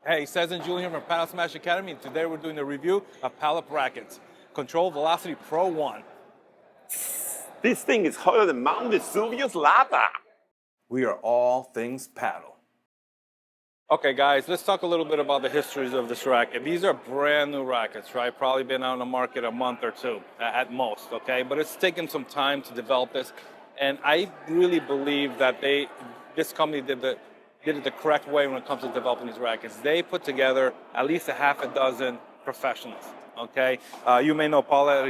Hey, Cesc and Julian from Padel Smash Academy, and today we're doing a review of Pallap Rackets. Control Velocity Pro 1. This thing is hotter than Mount Vesuvius lava. We are all things paddle. Okay guys, let's talk a little bit about the histories of this racket. These are brand new rackets, right? Probably been out on the market a month or two at most, okay? But it's taken some time to develop this. And I really believe that this company did it the correct way when it comes to developing these rackets. They put together at least a half a dozen professionals, okay? You may know Pallap.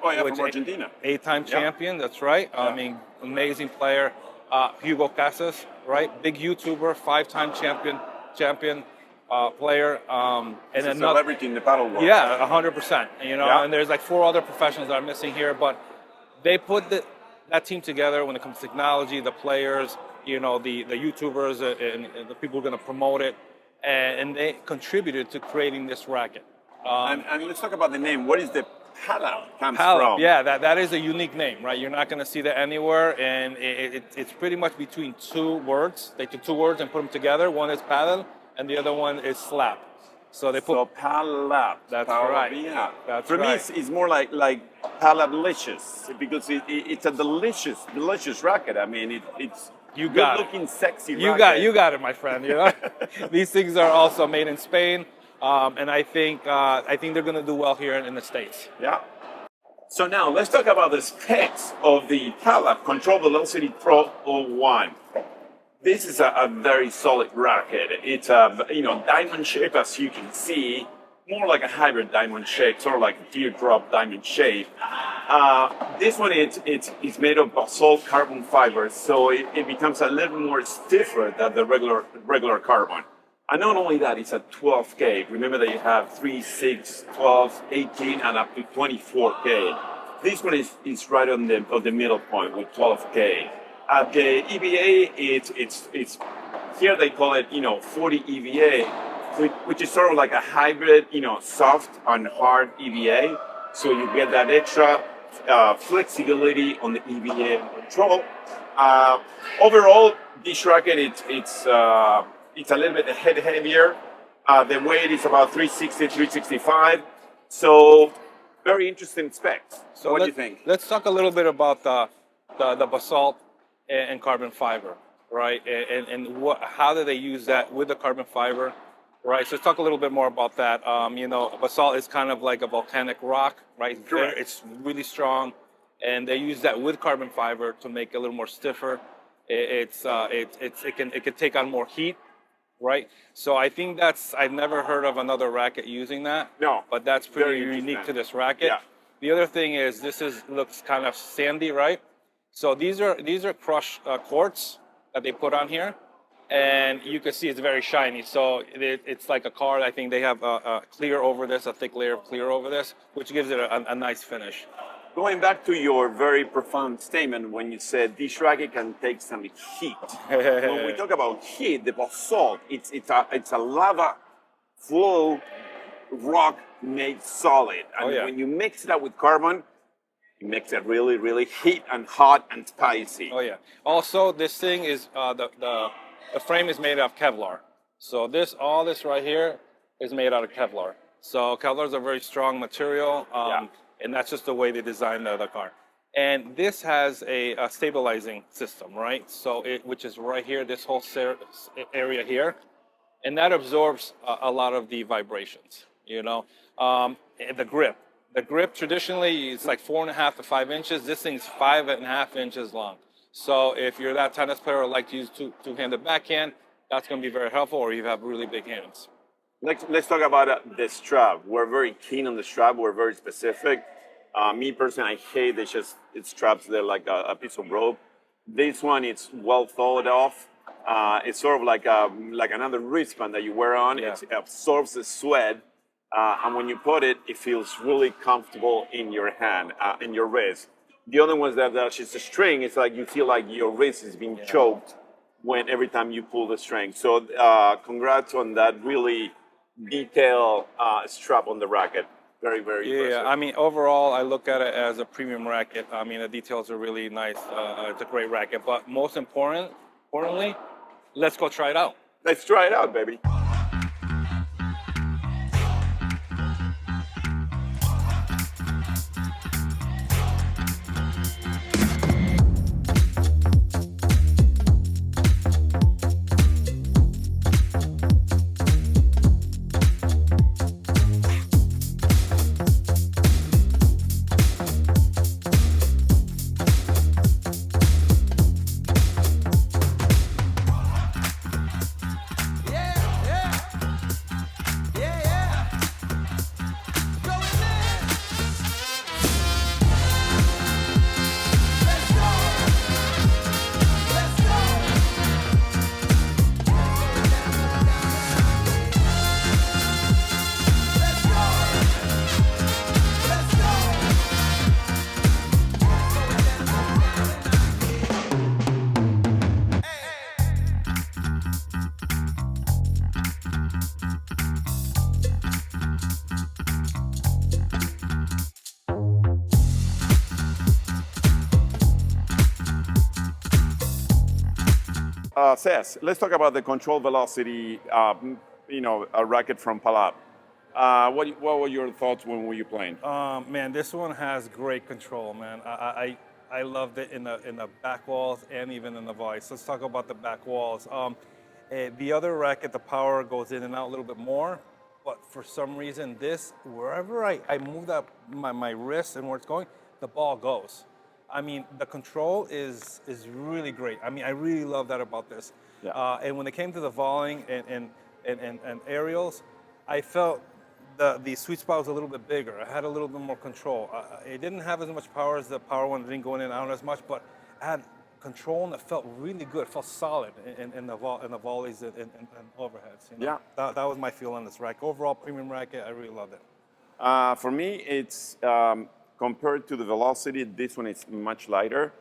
Oh yeah, from Argentina. Eight-time champion, that's right. I mean, amazing player. Hugo Casas, right? Big YouTuber, five-time champion player. And a celebrity in the paddle world. Yeah, 100%. You know, and there's like 4 other professionals that are missing here, but they put that team together when it comes to technology, the players, you know, the YouTubers and the people who are going to promote it, and they contributed to creating this racket. And let's talk about the name. What is the Pallap comes from? Yeah, that is a unique name, right? You're not going to see that anywhere, and it's pretty much between 2 words. They took 2 words and put them together. One is paddle, and the other one is slap. So they put Pallap. That's right. Yeah. That's For me, it's more like Pallap-licious, because it's a delicious racket. I mean, it's good-looking, sexy racket. You got it, my friend. You know, these things are also made in Spain. And I think they're going to do well here in the States. Yeah. So now let's talk about the specs of the Pallap Control Velocity Pro 01. This is a very solid racket. It's a diamond shape, as you can see, more like a hybrid diamond shape, sort of like a teardrop diamond shape. This one it's made of BASALT-CARBON fibers, so it becomes a little more stiffer than the regular carbon. And not only that, it's a 12K. Remember that you have 3, 6, 12, 18, and up to 24K. This one is right on the middle point with 12K. At the EVA, it's here they call it 40 EVA, which is sort of like a hybrid, soft and hard EVA. So you get that extra flexibility on the EVA control. Overall, this racket it's a little bit heavier. The weight is about 360, 365. So very interesting specs. So what do you think? Let's talk a little bit about the basalt and carbon fiber, right? And how do they use that with the carbon fiber, right? So let's talk a little bit more about that. Basalt is kind of like a volcanic rock, right? It's really strong, and they use that with carbon fiber to make it a little more stiffer. It can take on more heat. Right, so I think I've never heard of another racket using that. No, but that's pretty unique to this racket. Yeah. The other thing is looks kind of sandy, right? So these are crushed quartz that they put on here, and you can see it's very shiny. So it's like a card. I think they have a clear over this, a thick layer of clear over this, which gives it a nice finish. Going back to your very profound statement when you said this racket can take some heat. When we talk about heat, the basalt, it's a lava flow rock made solid. And when you mix it up with carbon, it makes it really, really heat and hot and spicy. Oh yeah. Also, this thing is the frame is made out of Kevlar. So all this right here is made out of Kevlar. So Kevlar is a very strong material. And that's just the way they designed the car. And this has a stabilizing system, right? So which is right here, this whole area here. And that absorbs a lot of the vibrations, The grip. The grip traditionally is like 4.5 to 5 inches. This thing's 5.5 inches long. So if you're that tennis player or like to use two-handed backhand, that's going to be very helpful, or you have really big hands. Let's talk about the strap. We're very keen on the strap. We're very specific. Me personally, I hate the straps. They're like a piece of rope. This one, it's well thought of. It's sort of like another wristband that you wear on. Yeah. It absorbs the sweat, and when you put it, it feels really comfortable in your hand, in your wrist. The other ones that's just a string. It's like you feel like your wrist is being choked every time you pull the string. So congrats on that really detailed strap on the racket. Very, very impressive. Yeah, I mean, overall, I look at it as a premium racket. I mean, the details are really nice. It's a great racket. But most importantly, let's go try it out. Let's try it out, baby. Cesc, let's talk about the control velocity, a racket from Pallap. What were your thoughts when were you playing? Man, this one has great control, man. I loved it in the back walls and even in the voice. Let's talk about the back walls. The other racket, the power goes in and out a little bit more, but for some reason, this, wherever I move that my wrist and where it's going, the ball goes. I mean, the control is really great. I mean, I really love that about this. Yeah. And when it came to the volleying and aerials, I felt the sweet spot was a little bit bigger. I had a little bit more control. It didn't have as much power as the power one. It didn't go in and out as much, but I had control and it felt really good. It felt solid in the volleys and overheads. You know? Yeah. That was my feel on this racket. Overall, premium racket. I really loved it. For me, it's compared to the velocity, this one is much lighter.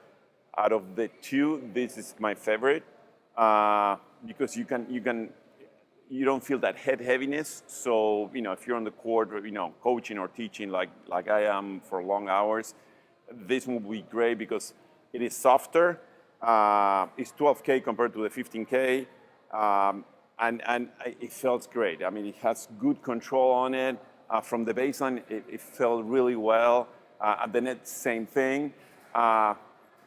Out of the two, this is my favorite because you don't feel that head heaviness. So if you're on the court, coaching or teaching like I am for long hours, this one will be great because it is softer. It's 12K compared to the 15K, and it feels great. I mean, it has good control on it. From the baseline, it felt really well. At the net, same thing.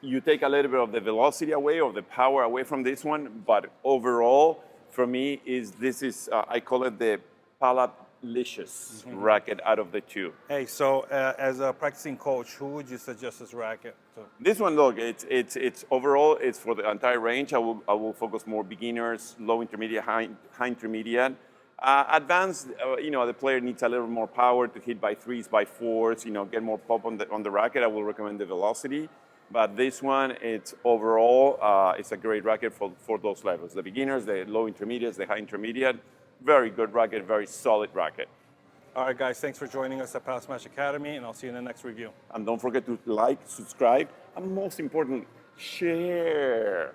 You take a little bit of the velocity away or the power away from this one, but overall, for me, this is I call it the Pallap-licious racket out of the two. Hey, so as a practicing coach, who would you suggest this racket to? This one, look, it's overall, it's for the entire range. I will focus more beginners, low intermediate, high intermediate. Advanced, the player needs a little more power to hit by threes, by fours, get more pop on the racket. I will recommend the velocity. But this one, it's overall, it's a great racket for those levels. The beginners, the low intermediates, the high intermediate. Very good racket, very solid racket. All right, guys, thanks for joining us at Paddle Smash Academy, and I'll see you in the next review. And don't forget to like, subscribe, and most important, share.